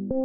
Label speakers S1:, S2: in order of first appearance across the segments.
S1: Broadcasting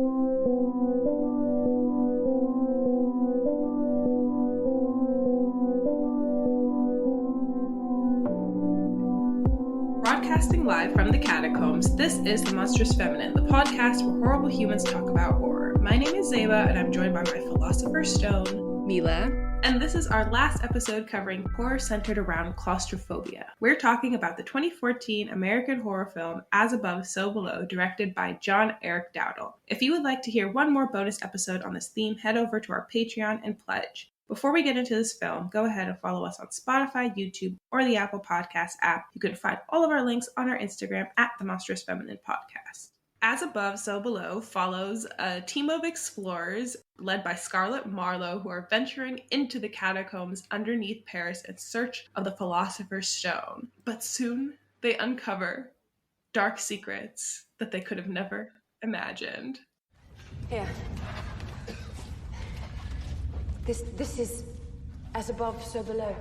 S1: live from the catacombs, this is The Monstrous Feminine, the podcast where horrible humans talk about horror. My name is Zeba, and I'm joined by my philosopher's stone,
S2: Mila.
S1: And this is our last episode covering horror centered around claustrophobia. We're talking about the 2014 American horror film As Above, So Below, directed by John Erick Dowdle. If you would like to hear one more bonus episode on this theme, head over to our Patreon and pledge. Before we get into this film, go ahead and follow us on Spotify, YouTube, or the Apple Podcast app. You can find all of our links on our Instagram at The Monstrous Feminine Podcast. As Above, So Below follows a team of explorers led by Scarlett Marlowe who are venturing into the catacombs underneath Paris in search of the Philosopher's Stone. But soon they uncover dark secrets that they could have never imagined.
S3: Here. This is as above, so below.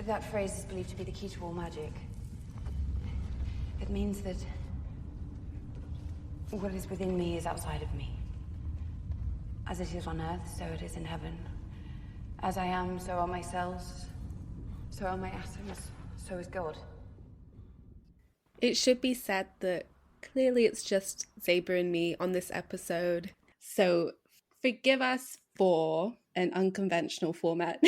S3: That phrase is believed to be the key to all magic. It means that what is within me is outside of me. As it is on earth, so it is in heaven. As I am, so are my cells, so are my atoms, so is God.
S2: It should be said that clearly it's just Zeba and me on this episode, so forgive us for an unconventional format.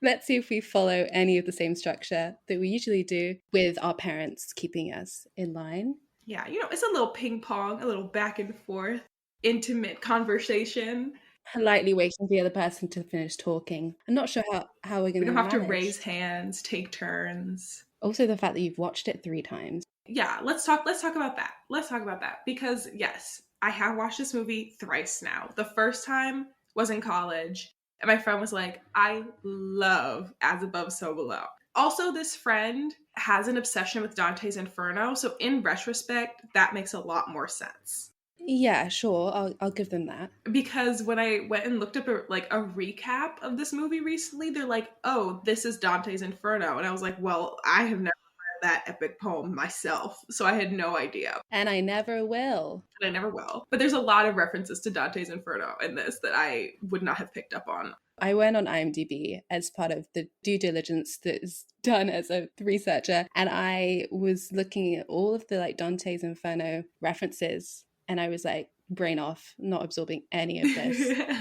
S2: Let's see if we follow any of the same structure that we usually do, with our parents keeping us in line.
S1: Yeah, it's a little ping pong, a little back and forth, intimate conversation.
S2: Politely waiting for the other person to finish talking. I'm not sure how we're going to
S1: We don't have
S2: manage.
S1: to raise hands, take turns.
S2: Also the fact that you've watched it 3 times.
S1: Yeah, let's talk about that. Because yes, I have watched this movie thrice now. The first time was in college, and my friend was like, I love As Above, So Below. Also, this friend has an obsession with Dante's Inferno, so in retrospect, that makes a lot more sense.
S2: Yeah, sure, I'll give them that.
S1: Because when I went and looked up a recap of this movie recently, they're like, oh, this is Dante's Inferno. And I was like, well, I have never read that epic poem myself, so I had no idea.
S2: And I never will.
S1: But there's a lot of references to Dante's Inferno in this that I would not have picked up on.
S2: I went on IMDb as part of the due diligence that is done as a researcher, and I was looking at all of the Dante's Inferno references, and I was like, brain off, not absorbing any of this.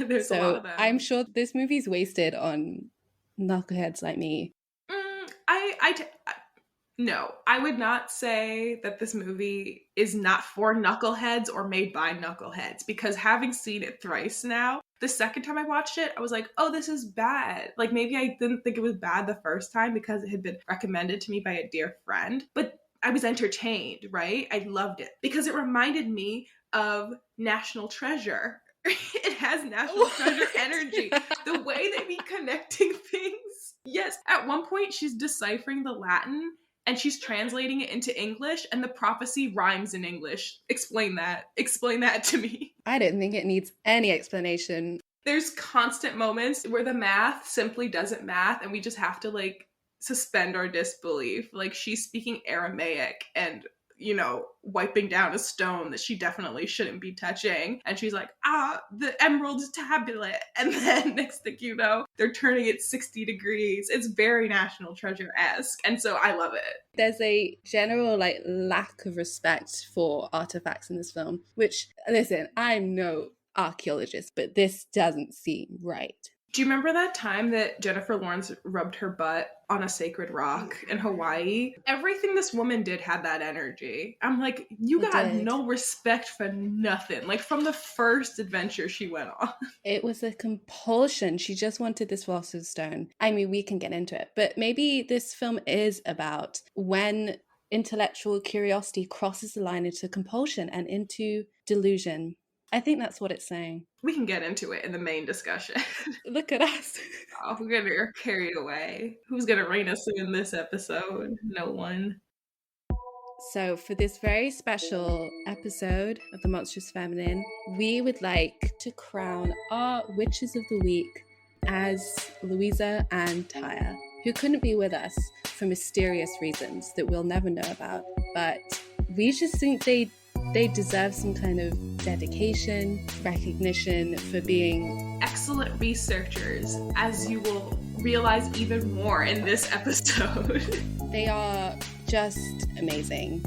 S1: There's a lot of them.
S2: I'm sure this movie's wasted on knuckleheads like me.
S1: No, I would not say that this movie is not for knuckleheads or made by knuckleheads, because having seen it thrice now, the second time I watched it, I was like, oh, this is bad. Maybe I didn't think it was bad the first time because it had been recommended to me by a dear friend, but I was entertained, right? I loved it because it reminded me of National Treasure. It has National Treasure energy. The way they be connecting things. Yes, at one point she's deciphering the Latin and she's translating it into English, and the prophecy rhymes in English. Explain that to me.
S2: I don't think it needs any explanation.
S1: There's constant moments where the math simply doesn't math, and we just have to suspend our disbelief. She's speaking Aramaic and wiping down a stone that she definitely shouldn't be touching. And she's like, the emerald tablet. And then next thing you know, they're turning it 60 degrees. It's very National Treasure-esque. And so I love it.
S2: There's a general lack of respect for artifacts in this film, which, listen, I'm no archaeologist, but this doesn't seem right.
S1: Do you remember that time that Jennifer Lawrence rubbed her butt on a sacred rock in Hawaii? Everything this woman did had that energy. I'm like, you got no respect for nothing. From the first adventure she went on.
S2: It was a compulsion. She just wanted this philosopher's stone. I mean, we can get into it, but maybe this film is about when intellectual curiosity crosses the line into compulsion and into delusion. I think that's what it's saying.
S1: We can get into it in the main discussion.
S2: Look at us.
S1: Oh, we're going to get carried away. Who's going to rein us in this episode? No one.
S2: So for this very special episode of The Monstrous Feminine, we would like to crown our Witches of the Week as Louisa and Tyre, who couldn't be with us for mysterious reasons that we'll never know about. But we just think they They deserve some kind of dedication, recognition for being
S1: excellent researchers, as you will realize even more in this episode.
S2: They are just amazing.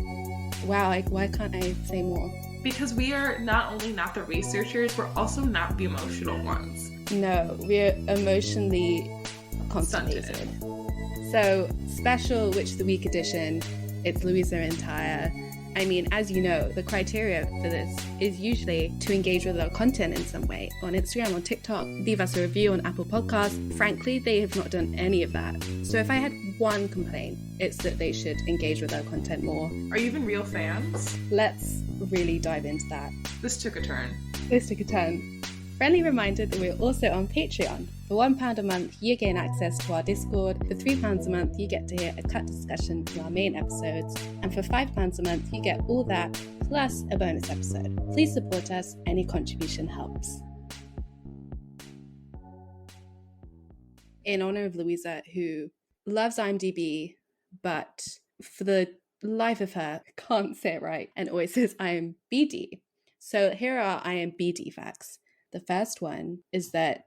S2: Wow, why can't I say more?
S1: Because we are not only not the researchers, we're also not the emotional ones.
S2: No, we're emotionally constipated. So, special Witch of the Week edition, it's Louisa and Tyre. I mean, as you know, the criteria for this is usually to engage with our content in some way. On Instagram, on TikTok, leave us a review on Apple Podcasts. Frankly, they have not done any of that. So if I had one complaint, it's that they should engage with our content more.
S1: Are you even real fans?
S2: Let's really dive into that.
S1: This took a turn.
S2: Friendly reminder that we're also on Patreon. For £1 a month, you gain access to our Discord. For £3 a month, you get to hear a cut discussion from our main episodes. And for £5 a month, you get all that, plus a bonus episode. Please support us. Any contribution helps. In honor of Louisa, who loves IMDb, but for the life of her, can't say it right, and always says IMBD. So here are IMBD facts. The first one is that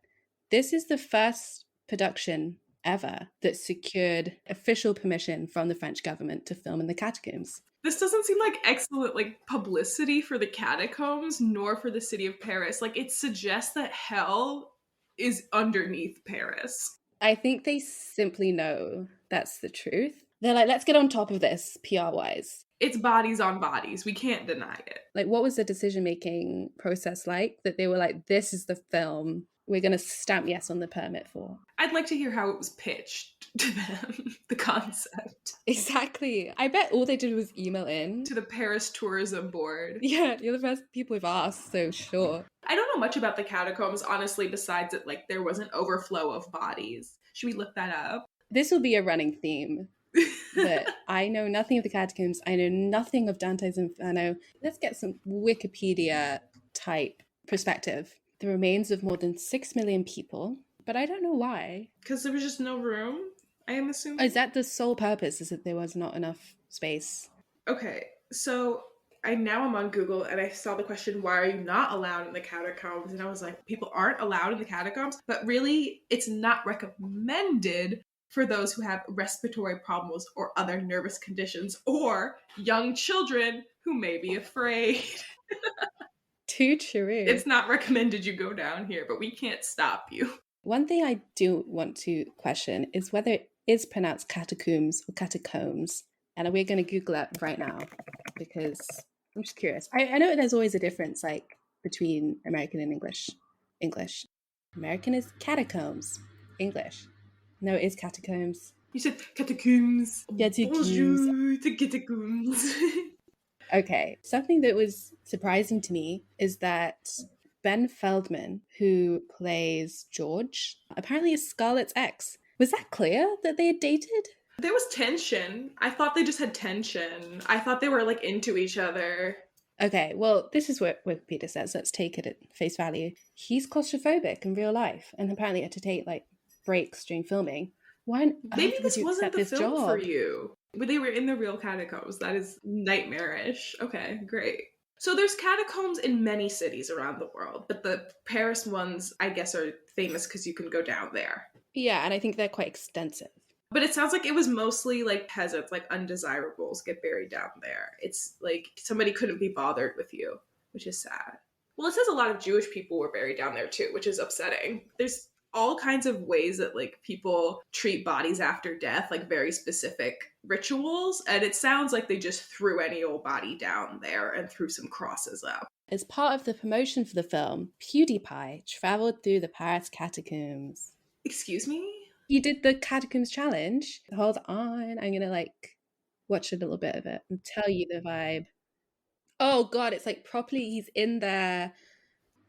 S2: this is the first production ever that secured official permission from the French government to film in the catacombs.
S1: This doesn't seem like excellent publicity for the catacombs, nor for the city of Paris. It suggests that hell is underneath Paris.
S2: I think they simply know that's the truth. They're like, let's get on top of this PR-wise.
S1: It's bodies on bodies. We can't deny it.
S2: What was the decision-making process like that they were like, this is the film we're going to stamp yes on the permit for?
S1: I'd like to hear how it was pitched to them, the concept.
S2: Exactly. I bet all they did was email in.
S1: To the Paris Tourism Board.
S2: Yeah, you're the first people we've asked, so sure.
S1: I don't know much about the catacombs, honestly, besides that there was an overflow of bodies. Should we look that up?
S2: This will be a running theme. But I know nothing of the catacombs. I know nothing of Dante's Inferno. Let's get some Wikipedia type perspective. The remains of more than 6 million people, but I don't know why.
S1: Because there was just no room, I am assuming.
S2: Is that the sole purpose? Is that there was not enough space?
S1: Okay, so I'm on Google and I saw the question, why are you not allowed in the catacombs? And I was like, people aren't allowed in the catacombs, but really it's not recommended for those who have respiratory problems or other nervous conditions, or young children who may be afraid.
S2: Too true.
S1: It's not recommended you go down here, but we can't stop you.
S2: One thing I do want to question is whether it is pronounced catacombs or catacombs. And we're going to Google that right now because I'm just curious. I know there's always a difference between American and English. American is catacombs. English. No, it is catacombs.
S1: You said catacombs.
S2: Catacombs.
S1: Bonjour to catacombs.
S2: Okay, something that was surprising to me is that Ben Feldman, who plays George, apparently is Scarlett's ex. Was that clear that they had dated?
S1: There was tension. I thought they just had tension. I thought they were into each other.
S2: Okay, well, this is what Wikipedia says. Let's take it at face value. He's claustrophobic in real life and apparently had to take breaks during filming. Why?
S1: Maybe this wasn't the film for you. But they were in the real catacombs. That is nightmarish. Okay, great. So there's catacombs in many cities around the world, but the Paris ones, I guess, are famous because you can go down there.
S2: Yeah, and I think they're quite extensive.
S1: But it sounds like it was mostly peasants, undesirables get buried down there. It's somebody couldn't be bothered with you, which is sad. Well, it says a lot of Jewish people were buried down there too, which is upsetting. There's all kinds of ways that people treat bodies after death, very specific rituals, and it sounds like they just threw any old body down there and threw some crosses up.
S2: As part of the promotion for the film, PewDiePie traveled through the Paris catacombs.
S1: Excuse me?
S2: He did the catacombs challenge. Hold on, I'm gonna watch a little bit of it and tell you the vibe. Oh god, it's properly he's in there.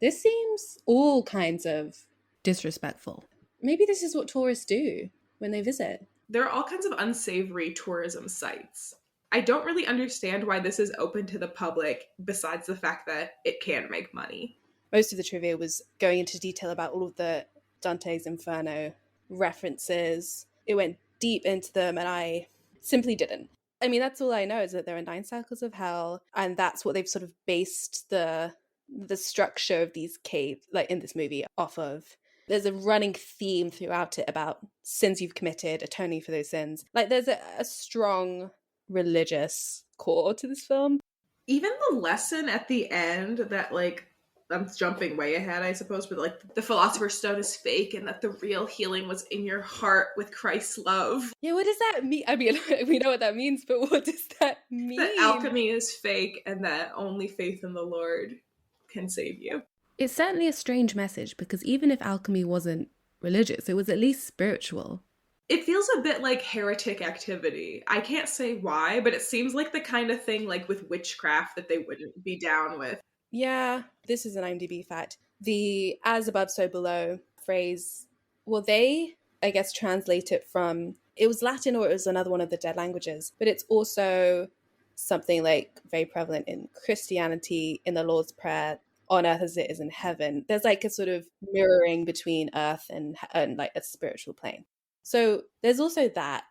S2: This seems all kinds of disrespectful. Maybe this is what tourists do when they visit.
S1: There are all kinds of unsavory tourism sites. I don't really understand why this is open to the public, besides the fact that it can make money.
S2: Most of the trivia was going into detail about all of the Dante's Inferno references. It went deep into them, and I simply didn't. I mean, that's all I know, is that there are 9 cycles of hell, and that's what they've sort of based the structure of these caves, like in this movie, off of. There's a running theme throughout it about sins you've committed, atoning for those sins. Like, there's a strong religious core to this film.
S1: Even the lesson at the end that, like, I'm jumping way ahead, I suppose, but like the Philosopher's Stone is fake and that the real healing was in your heart with Christ's love.
S2: Yeah, what does that mean? I mean, we know what that means, but what does that mean?
S1: That alchemy is fake and that only faith in the Lord can save you.
S2: It's certainly a strange message, because even if alchemy wasn't religious, it was at least spiritual.
S1: It feels a bit like heretic activity. I can't say why, but it seems like the kind of thing like with witchcraft that they wouldn't be down with.
S2: Yeah, this is an IMDb fact. The as above, so below phrase, well, they, I guess, translate it from, it was Latin or it was another one of the dead languages, but it's also something like very prevalent in Christianity, in the Lord's Prayer, on earth as it is in heaven. There's like a sort of mirroring between earth and like a spiritual plane. So there's also that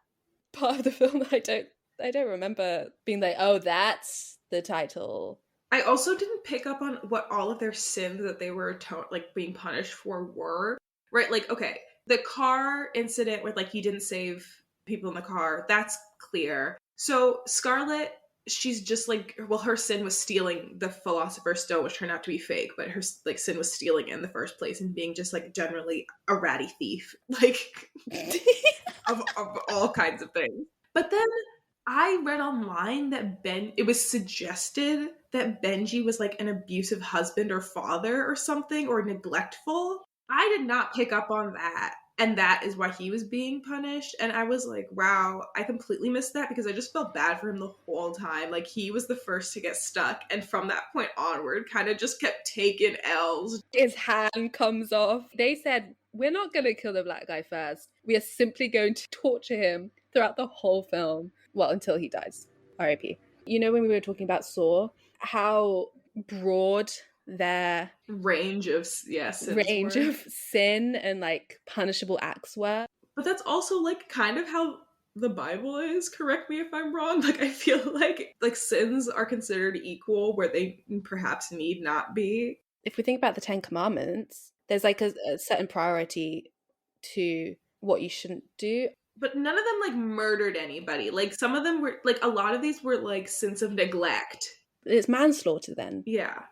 S2: part of the film that I don't remember being like, oh, that's the title.
S1: I also didn't pick up on what all of their sins that they were like being punished for were, right? Like, okay, the car incident with like you didn't save people in the car, that's clear. So Scarlett, she's just like, well, her sin was stealing the Philosopher's Stone, which turned out to be fake, but her like sin was stealing it in the first place and being just like generally a ratty thief, like of all kinds of things. But then I read online that it was suggested that Benji was like an abusive husband or father or something, or neglectful. I did not pick up on that. And that is why he was being punished. And I was like, wow, I completely missed that because I just felt bad for him the whole time. Like, he was the first to get stuck. And from that point onward, kind of just kept taking L's.
S2: His hand comes off. They said, we're not going to kill the black guy first. We are simply going to torture him throughout the whole film. Well, until he dies. R.I.P. You know, when we were talking about Saw, how broad their
S1: range of
S2: sin and like punishable acts were.
S1: But that's also like kind of how the Bible is. Correct me if I'm wrong. Like, I feel like sins are considered equal where they perhaps need not be.
S2: If we think about the 10 Commandments, there's like a certain priority to what you shouldn't do.
S1: But none of them like murdered anybody. Like, some of them were like, a lot of these were like sins of neglect.
S2: It's manslaughter then.
S1: Yeah.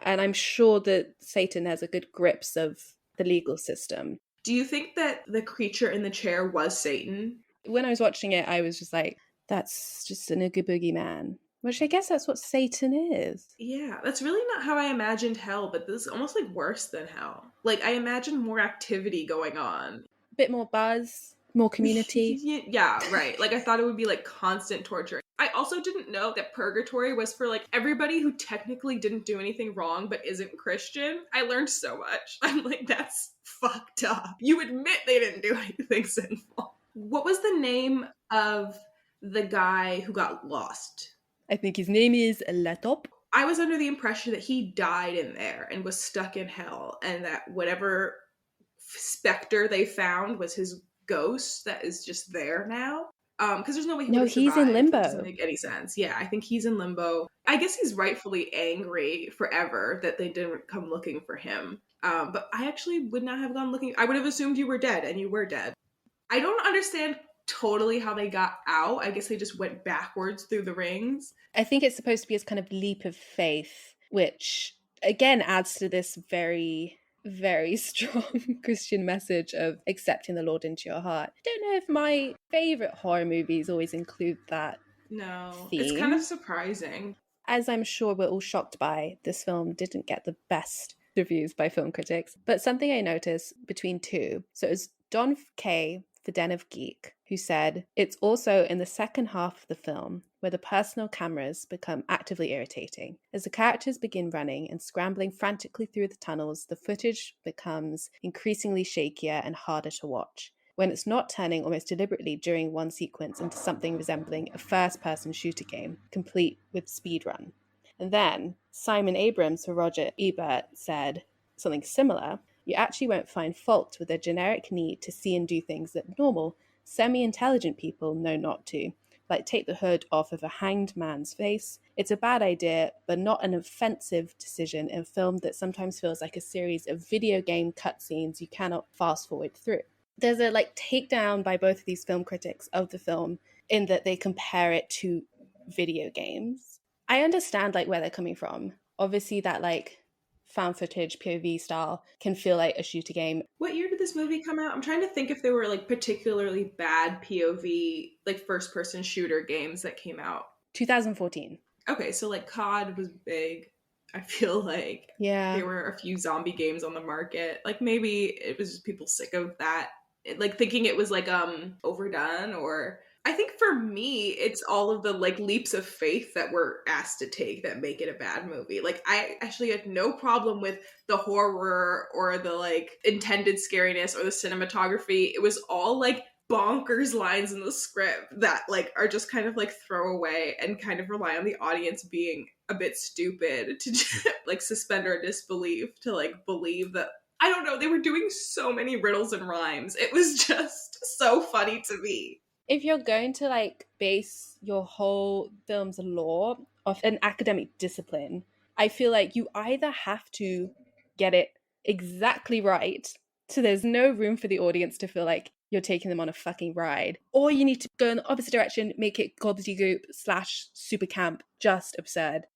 S2: And I'm sure that Satan has a good grips of the legal system.
S1: Do you think that the creature in the chair was Satan?
S2: When I was watching it, I was just like, that's just an oogie boogie man. Which I guess that's what Satan is.
S1: Yeah, that's really not how I imagined hell, but this is almost like worse than hell. Like, I imagined more activity going on.
S2: A bit more buzz, more community.
S1: Yeah, right. Like, I thought it would be like constant torture. I also didn't know that purgatory was for like everybody who technically didn't do anything wrong but isn't Christian. I learned so much. I'm like, that's fucked up. You admit they didn't do anything sinful. What was the name of the guy who got lost?
S2: I think his name is Latop.
S1: I was under the impression that he died in there and was stuck in hell, and that whatever specter they found was his ghost that is just there now. Because there's no way he would have survived.
S2: He's in limbo.
S1: It doesn't make any sense. Yeah, I think he's in limbo. I guess he's rightfully angry forever that they didn't come looking for him. But I actually would not have gone looking. I would have assumed you were dead, and you were dead. I don't understand totally how they got out. I guess they just went backwards through the rings.
S2: I think it's supposed to be this kind of leap of faith, which again adds to this very, very strong Christian message of accepting the Lord into your heart. I don't know if my favorite horror movies always include that.
S1: No,
S2: theme.
S1: It's kind of surprising.
S2: As I'm sure we're all shocked by, this film didn't get the best reviews by film critics. But something I noticed between two, so it was Don K., the Den of Geek, who said, it's also in the second half of the film where the personal cameras become actively irritating. As the characters begin running and scrambling frantically through the tunnels, the footage becomes increasingly shakier and harder to watch. When it's not turning almost deliberately during one sequence into something resembling a first-person shooter game, complete with speedrun. And then Simon Abrams for Roger Ebert said something similar. You actually won't find fault with a generic need to see and do things that normal, semi-intelligent people know not to, like take the hood off of a hanged man's face. It's a bad idea, but not an offensive decision in a film that sometimes feels like a series of video game cutscenes you cannot fast forward through. There's a like takedown by both of these film critics of the film in that they compare it to video games. I understand like where they're coming from. Obviously that like found footage POV style can feel like a shooter game.
S1: What year did this movie come out? I'm trying to think if there were like particularly bad POV, like first person shooter games that came out.
S2: 2014.
S1: Okay, so like COD was big. I feel like there were a few zombie games on the market. Like maybe it was just people sick of that, like thinking it was like overdone. Or I think for me it's all of the like leaps of faith that we're asked to take that make it a bad movie. Like I actually had no problem with the horror or the like intended scariness or the cinematography. It was all like bonkers lines in the script that like are just kind of like throwaway and kind of rely on the audience being a bit stupid to like suspend our disbelief to like believe that, I don't know, they were doing so many riddles and rhymes. It was just so funny to me.
S2: If you're going to like base your whole film's lore off an academic discipline, I feel like you either have to get it exactly right, so there's no room for the audience to feel like you're taking them on a fucking ride, or you need to go in the opposite direction, make it gobbledygook / super camp, just absurd.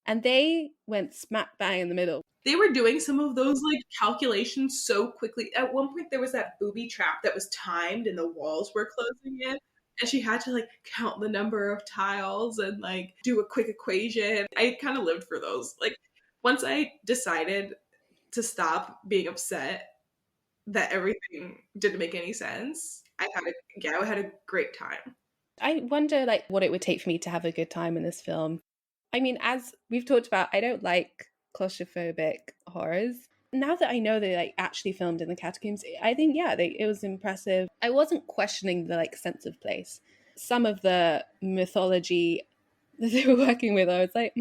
S2: And they went smack bang in the middle.
S1: They were doing some of those like calculations so quickly. At one point there was that booby trap that was timed and the walls were closing in, and she had to like count the number of tiles and like do a quick equation. I kind of lived for those. Like once I decided to stop being upset that everything didn't make any sense, I had a great time.
S2: I wonder like what it would take for me to have a good time in this film. I mean, as we've talked about, I don't like claustrophobic horrors. Now that I know they like actually filmed in the catacombs, I think it was impressive. I wasn't questioning the like sense of place. Some of the mythology that they were working with, I was like,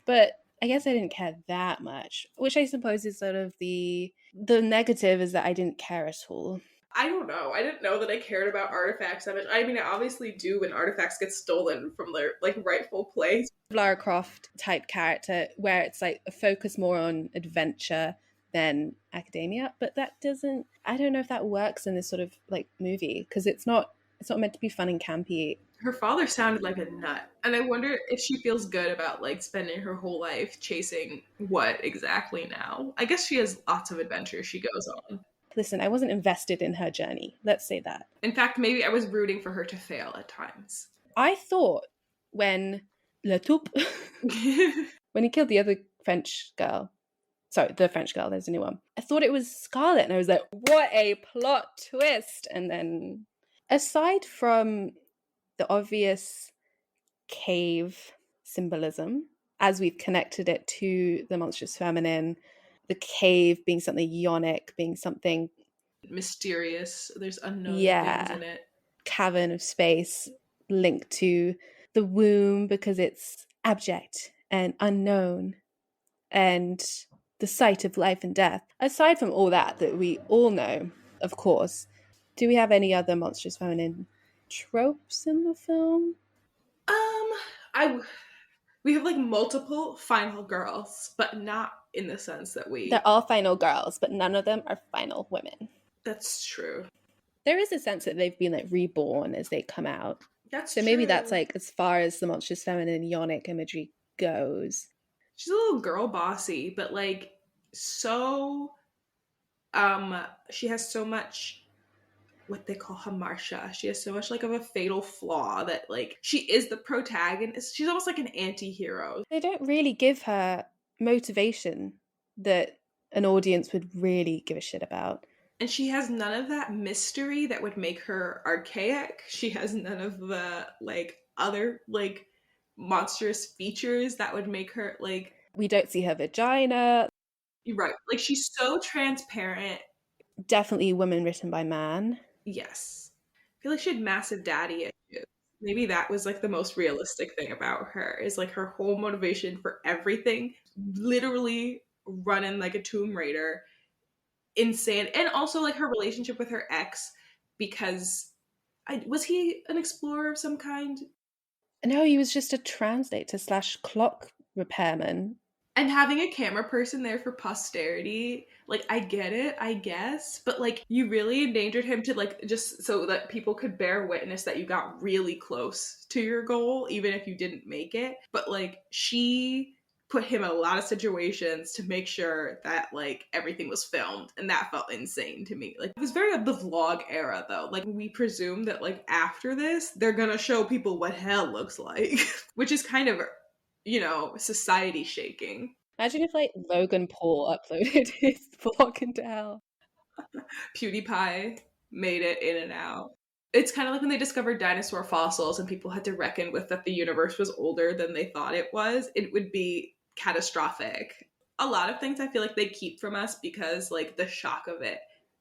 S2: but I guess I didn't care that much, which I suppose is sort of the negative, is that I didn't care at all.
S1: I don't know. I didn't know that I cared about artifacts that much. I mean, I obviously do when artifacts get stolen from their like rightful place.
S2: Lara Croft type character where it's like a focus more on adventure than academia, but that doesn't, I don't know if that works in this sort of like movie, because it's not meant to be fun and campy.
S1: Her father sounded like a nut, and I wonder if she feels good about like spending her whole life chasing what exactly now. I guess she has lots of adventures she goes on.
S2: Listen, I wasn't invested in her journey, let's say that.
S1: In fact, maybe I was rooting for her to fail at times.
S2: I thought when Le Toupe, when he killed the other French girl, sorry, the French girl, there's a new one, I thought it was Scarlet, and I was like, what a plot twist. And then aside from the obvious cave symbolism, as we've connected it to the monstrous feminine, the cave being something yonic, being something
S1: mysterious, there's unknown things in it.
S2: Cavern of space linked to the womb because it's abject and unknown and the site of life and death. Aside from all that we all know, of course, do we have any other monstrous feminine tropes in the film?
S1: We have like multiple final girls, but not in the sense that
S2: They're all final girls, but none of them are final women.
S1: That's true.
S2: There is a sense that they've been like reborn as they come out.
S1: That's
S2: so true. Maybe that's like as far as the monstrous feminine yonic imagery goes.
S1: She's a little girl bossy, but like so she has so much what they call hamartia. She has so much like of a fatal flaw that like she is the protagonist. She's almost like an anti-hero.
S2: They don't really give her motivation that an audience would really give a shit about.
S1: And she has none of that mystery that would make her archaic. She has none of the like other like monstrous features that would make her like,
S2: we don't see her vagina.
S1: You're right. Like she's so transparent.
S2: Definitely woman written by man.
S1: Yes. I feel like she had massive daddy issues. Maybe that was like the most realistic thing about her, is like her whole motivation for everything, literally running like a Tomb Raider, insane. And also like her relationship with her ex, because was he an explorer of some kind?
S2: No, he was just a translator / clock repairman.
S1: And having a camera person there for posterity, like, I get it, I guess, but, like, you really endangered him to, like, just so that people could bear witness that you got really close to your goal, even if you didn't make it. But, like, she put him in a lot of situations to make sure that, like, everything was filmed, and that felt insane to me. Like, it was very of the vlog era, though. Like, we presume that, like, after this, they're gonna show people what hell looks like, which is kind of, you know, society shaking.
S2: Imagine if, like, Logan Paul uploaded his vlog into hell.
S1: PewDiePie made it in and out. It's kind of like when they discovered dinosaur fossils and people had to reckon with that the universe was older than they thought it was. It would be catastrophic. A lot of things I feel like they keep from us because, like, the shock of it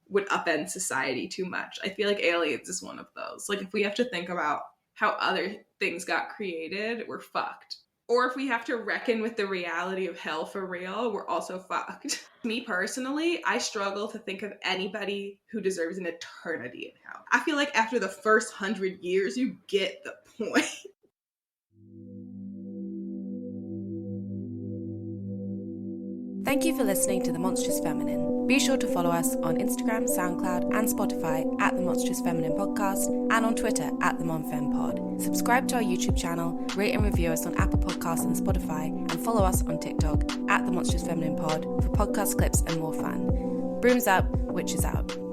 S1: would upend society too much. I feel like aliens is one of those. Like, if we have to think about how other things got created, we're fucked. Or if we have to reckon with the reality of hell for real, we're also fucked. Me personally, I struggle to think of anybody who deserves an eternity in hell. I feel like after the first 100 years, you get the point.
S3: Thank you for listening to The Monstrous Feminine. Be sure to follow us on Instagram, SoundCloud, and Spotify at The Monstrous Feminine Podcast, and on Twitter at The MonFemPod. Subscribe to our YouTube channel, rate and review us on Apple Podcasts and Spotify, and follow us on TikTok at The Monstrous Feminine Pod for podcast clips and more fun. Brooms up, witches out.